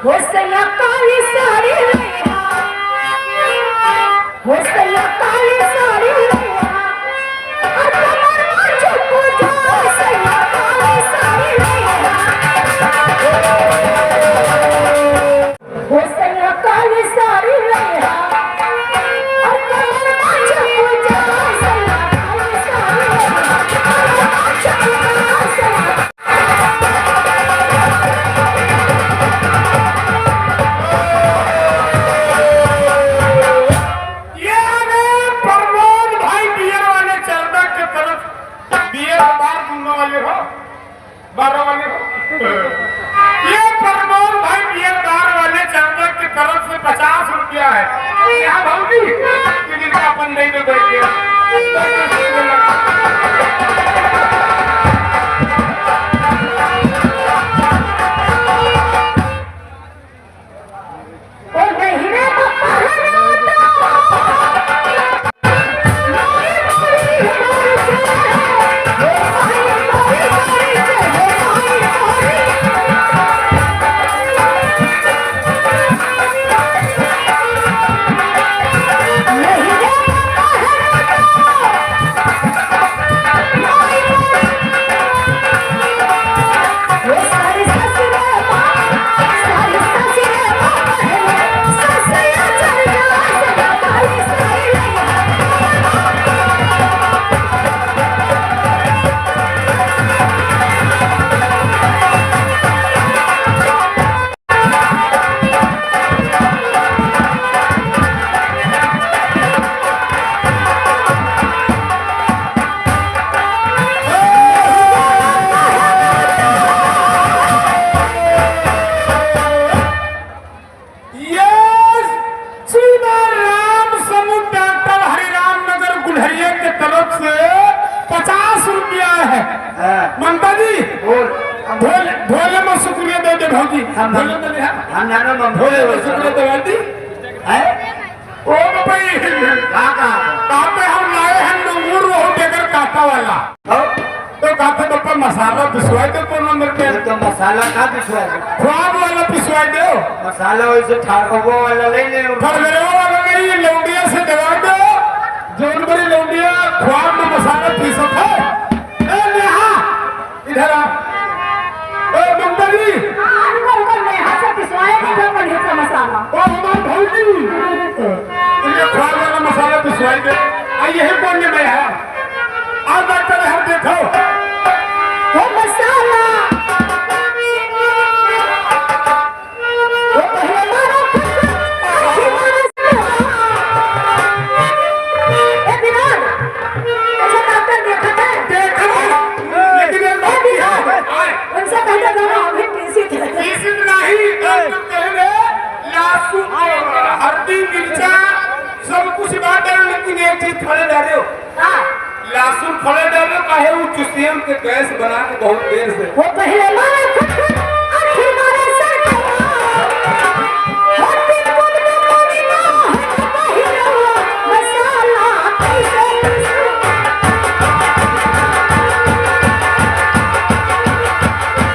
हो सैया काली साड़ी लैया, हो सैया काली साड़ी लैया, चुप जा सैया काली साड़ी लैया, हो सैया काली साड़ी लैया, चुप जा सैया काली साड़ी लैया। बारह वाले ये प्रमोद भाई बियरदार वाले चंदक की तरफ से 50 रुपया है। यहाँ भाभी जिनका अपन नहीं में बैठ गया मसाला पिसवा दो तो नंबर पे तो मसाला का पिसवा दो ख्वाब वाला पिसवा दो मसाला वैसे ठाको वाला ले ले ठरगरे वाला नहीं लौंडिया से दवा दो जोन बड़ी लौंडिया ख्वाब में मसाला पीसा था ए नेहा इधर आ ए मंदरी अंकल नेहा से पिसवाया नहीं था बढ़िया सा मसाला ओ हमार भौजी इनके ख्वाब वाला मसाला पिसवा दो आ यही कौन में है आ डॉक्टर हम देखो वो मसाला वो पहले मारो ए विनोद अच्छा डॉक्टर देखा है लेकिन ये बात है उनसे कहते दोनों अभी पीसी नहीं कहने लासू हल्दी मिर्चा सब कुछ बात है लेकिन एक चीज खड़े डाले हो लहसुन खड़े डालो काहे वो चुस्तियम के गैस बना के बहुत देर से वो पहले मारा